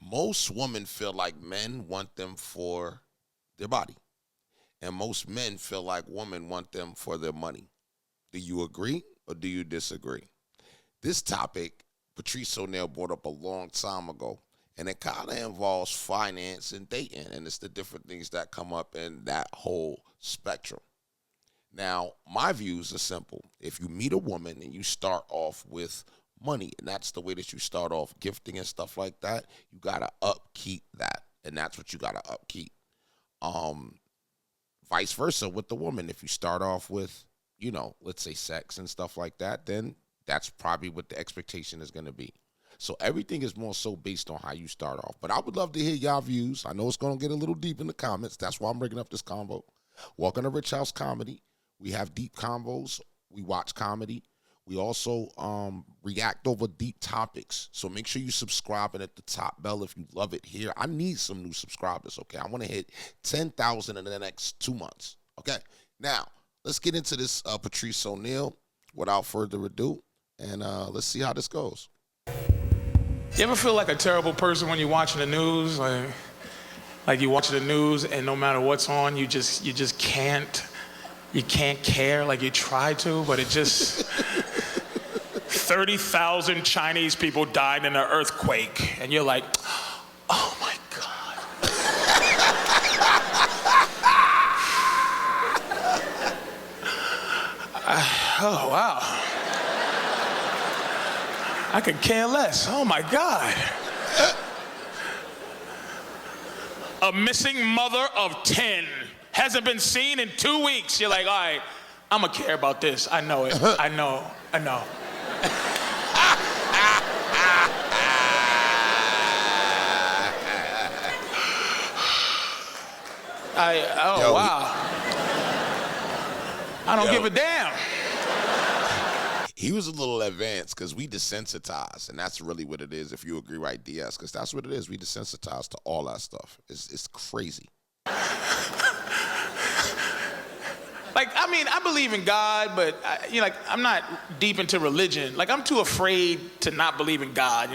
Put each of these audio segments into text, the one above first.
Most women feel like men want them for their body. And most men feel like women want them for their money. Do you agree or do you disagree? This topic, Patrice O'Neal brought up a long time ago, and it kind of involves finance and dating, and it's the different things that come up in that whole spectrum. Now, my views are simple. If you meet a woman and you start off with money, and that's the way that you start off gifting and stuff like that, you got to upkeep that, and that's what you got to upkeep. Vice versa with the woman. If you start off with, let's say sex and stuff like that, then that's probably what the expectation is going to be. So everything is more so based on how you start off. But I would love to hear y'all views. I know it's going to get a little deep in the comments. That's why I'm bringing up this convo. Welcome to Rich House Comedy. We have deep convos. We watch comedy. We also react over deep topics. So make sure you subscribe and at the top bell if you love it here. I need some new subscribers, okay? I want to hit 10,000 in the next 2 months, okay? Now, let's get into this Patrice O'Neal without further ado, and let's see how this goes. You ever feel like a terrible person when you're watching the news? Like you watch the news and no matter what's on, you just can't. You can't care, like you try to, but it just... 30,000 Chinese people died in an earthquake, and you're like, oh my God. Oh, wow. I could care less. Oh my God. A missing mother of 10 hasn't been seen in 2 weeks. You're like, all right, I'm gonna care about this. I know it. I know. Wow. I don't give a damn. He was a little advanced because we desensitized, and that's really what it is, if you agree, right, DS? Because that's what it is. We desensitized to all that stuff. It's crazy. Like, I mean, I believe in God, but I'm not deep into religion. Like, I'm too afraid to not believe in God,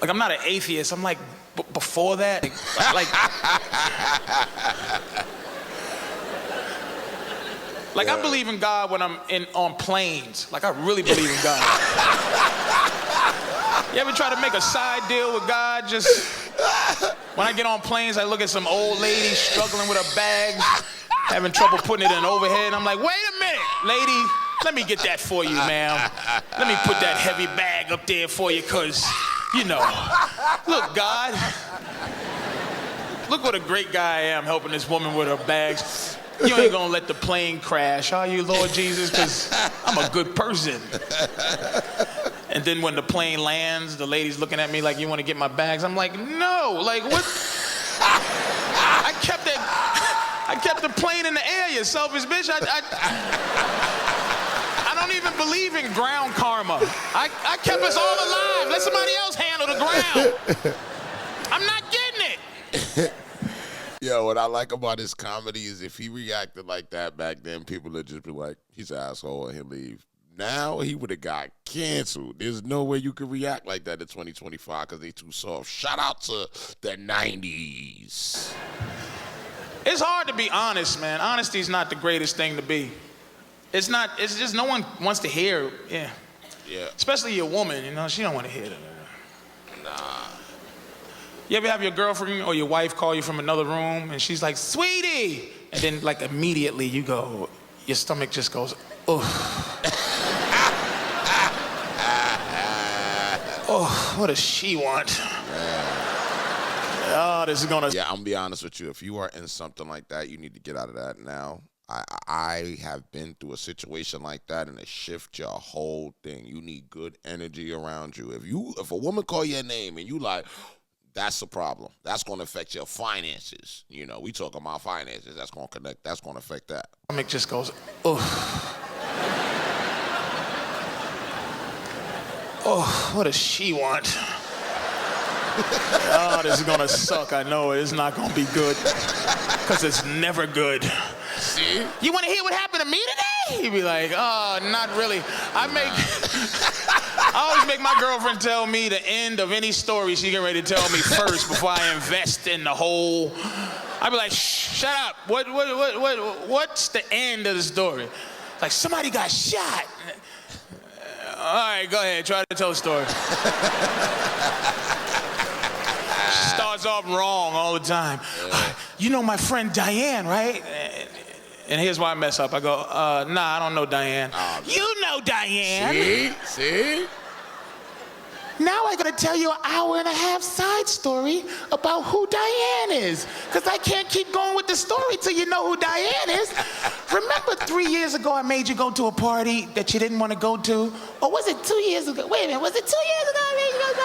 Like, I'm not an atheist. I'm like, before that, like I believe in God when I'm on planes. Like, I really believe in God. You ever try to make a side deal with God? Just when I get on planes, I look at some old lady struggling with her bags, having trouble putting it in overhead. I'm like, wait a minute, lady, let me get that for you, ma'am. Let me put that heavy bag up there for you, because, look, God, look what a great guy I am helping this woman with her bags. You ain't gonna let the plane crash, are you, Lord Jesus? Because I'm a good person. And then when the plane lands, the lady's looking at me like, you want to get my bags? I'm like, no, like what? I kept the plane in the air, you selfish bitch. I don't even believe in ground karma. I kept us all alive. Let somebody else handle the ground. I'm not getting it. Yo, what I like about his comedy is if he reacted like that back then, people would just be like, he's an asshole and he'll leave. Now he would have got canceled. There's no way you could react like that in 2025 because they too soft. Shout out to the 90s. It's hard to be honest, man. Honesty's not the greatest thing to be. It's not. It's just no one wants to hear. Yeah. Especially your woman. She don't want to hear that. Nah. You ever have your girlfriend or your wife call you from another room and she's like, sweetie, and then like immediately you go, your stomach just goes, ugh. Oh, what does she want? Oh, this is gonna... Yeah, I'm gonna be honest with you. If you are in something like that, you need to get out of that now. I have been through a situation like that, and it shifts your whole thing. You need good energy around you. If a woman call your name and you like, that's a problem. That's going to affect your finances. We talking about finances. That's going to connect. That's going to affect that. Stomach just goes, ugh. Oh, what does she want? Oh, this is gonna suck. I know it. It's not gonna be good, because it's never good. See? You want to hear what happened to me today? You'd be like, oh, not really. I I always make my girlfriend tell me the end of any story she get ready to tell me first before I invest in the whole. I'd be like, shh, shut up. What's the end of the story? Like, somebody got shot. All right, go ahead, try to tell the story. Starts off wrong all the time. You know my friend Diane, right? And here's why I mess up. I go, nah, I don't know Diane. You know Diane. See? Now I gotta tell you an hour-and-a-half side story about who Diane is. Because I can't keep going with the story till you know who Diane is. Remember 3 years ago I made you go to a party that you didn't want to go to? Or was it 2 years ago? Wait a minute, was it 2 years ago I made you go to a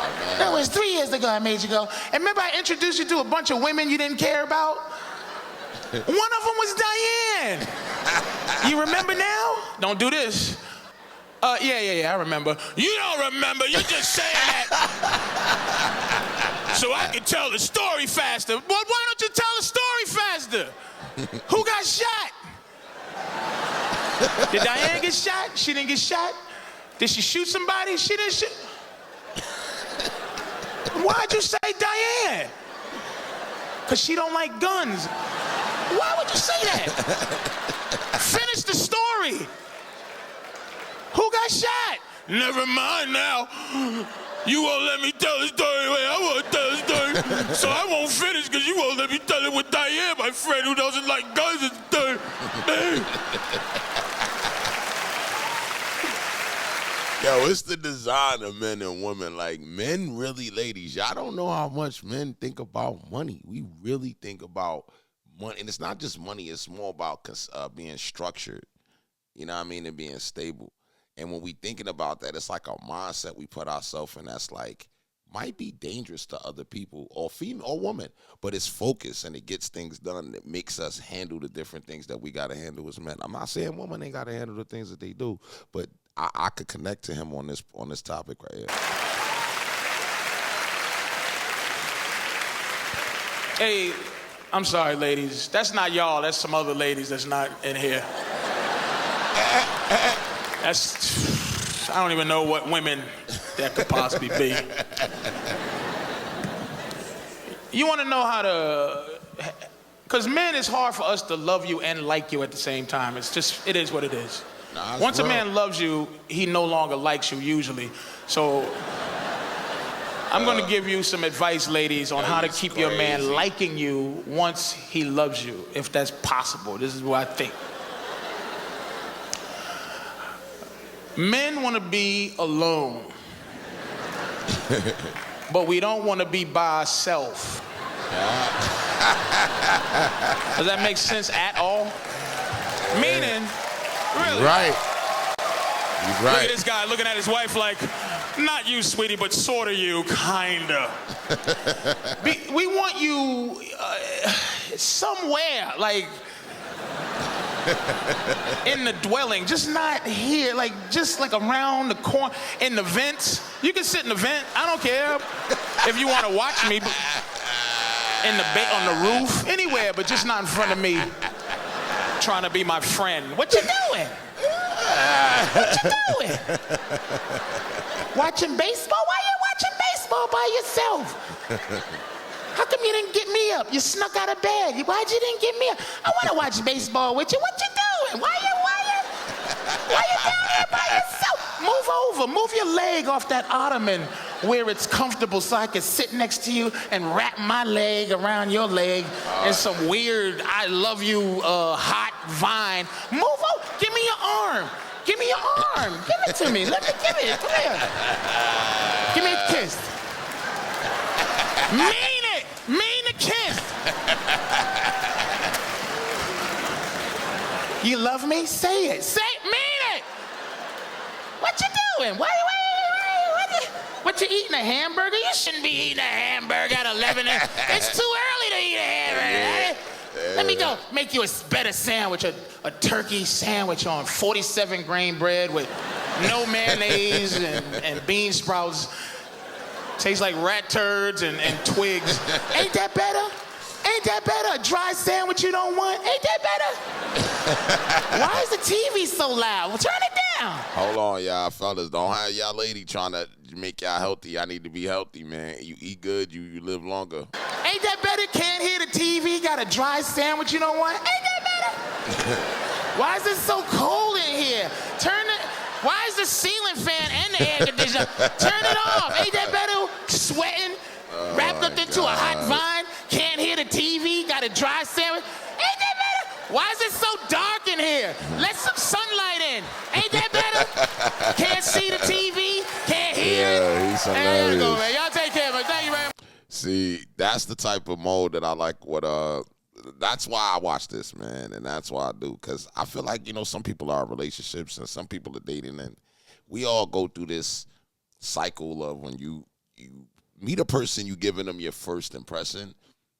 party? No, it was 3 years ago I made you go. And remember I introduced you to a bunch of women you didn't care about? One of them was Diane. You remember now? Don't do this. Yeah, I remember. You don't remember, you're just saying that so I can tell the story faster. Well, why don't you tell the story faster? Who got shot? Did Diane get shot? She didn't get shot? Did she shoot somebody? She didn't shoot. Why'd you say Diane? Because she don't like guns. Why would you say that? Finish the story. Who got shot? Never mind now. You won't let me tell the story the way I want to tell the story. So I won't finish because you won't let me tell it with Diane, my friend who doesn't like guns and stuff. Yo, it's the design of men and women. Like, men really, ladies, y'all don't know how much men think about money. We really think about money. And it's not just money. It's more about being structured, you know what I mean, and being stable. And when we thinking about that, it's like a mindset we put ourselves in that's like, might be dangerous to other people or female or woman, but it's focused and it gets things done. It makes us handle the different things that we got to handle as men. I'm not saying women ain't got to handle the things that they do, but I could connect to him on this topic right here. Hey, I'm sorry, ladies. That's not y'all. That's some other ladies that's not in here. I don't even know what women that could possibly be. You want to know how to, because men, it's hard for us to love you and like you at the same time. It is what it is. Once a man loves you, he no longer likes you usually. So I'm going to give you some advice, ladies, on how to keep your man liking you once he loves you, if that's possible. This is what I think. Men want to be alone, but we don't want to be by ourselves. Does that make sense at all? Meaning, really? Right. You're right. Look at this guy looking at his wife like, not you, sweetie, but sort of you, kinda. We want you somewhere, like, in the dwelling, just not here, like just like around the corner, in the vents. You can sit in the vent. I don't care if you want to watch me in the on the roof, anywhere, but just not in front of me, trying to be my friend. What you doing? What you doing? Watching baseball? Why you watching baseball by yourself? How come you didn't get me up? You snuck out of bed. Why'd you didn't get me up? I want to watch baseball with you. What you doing? Why you down there by yourself? Move over. Move your leg off that ottoman where it's comfortable so I can sit next to you and wrap my leg around your leg in some weird I love you hot vine. Move over. Give me your arm. Give me your arm. Give it to me. Let me give it. Come here. Give me a kiss. Mean it. Mean a kiss. You love me? Say it. Say it. Mean it. What you doing? What you eating, a hamburger? You shouldn't be eating a hamburger at 11. It's too early to eat a hamburger. Let me go make you a better sandwich, a turkey sandwich on 47 grain bread with no mayonnaise and bean sprouts. Tastes like rat turds and twigs. Ain't that better? Ain't that better? A dry sandwich you don't want? Ain't that better? Why is the TV so loud? Well, turn it down. Hold on, y'all fellas. Don't have y'all lady trying to make y'all healthy. I need to be healthy, man. You eat good, you live longer. Ain't that better? Can't hear the TV, got a dry sandwich you don't want? Ain't that better? Why is it so cold in here? Why is the ceiling fan and the air conditioner? Turn it off. Ain't that better? Sweating, wrapped up into a hot vine, can't hear the TV, got a dry sandwich. Ain't that better? Why is it so dark in here? Let some sunlight in. Ain't that better? Can't see the TV, can't hear it. He's There you go, hilarious. man. Y'all take care, man. Thank you very much. See, that's the type of mode that I like. That's why I watch this, man, and that's why I do. Because I feel like, some people are in relationships and some people are dating, and we all go through this cycle of when you meet a person, you giving them your first impression,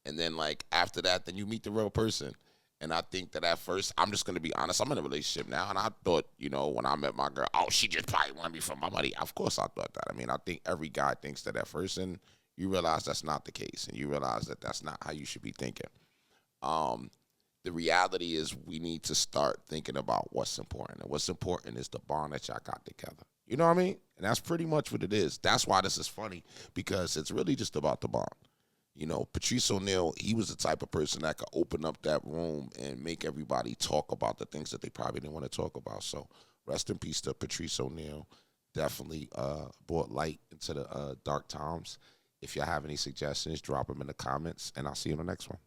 and then like after that, then you meet the real person. And I think that at first, I'm just gonna be honest, I'm in a relationship now, and I thought, when I met my girl, oh, she just probably wanted me for my money. Of course, I thought that. I mean, I think every guy thinks that at first, and you realize that's not the case, and you realize that that's not how you should be thinking. The reality is we need to start thinking about what's important. And what's important is the bond that y'all got together. You know what I mean? And that's pretty much what it is. That's why this is funny, because it's really just about the bond. Patrice O'Neal, he was the type of person that could open up that room and make everybody talk about the things that they probably didn't want to talk about. So rest in peace to Patrice O'Neal. Definitely brought light into the dark times. If y'all have any suggestions, drop them in the comments, and I'll see you in the next one.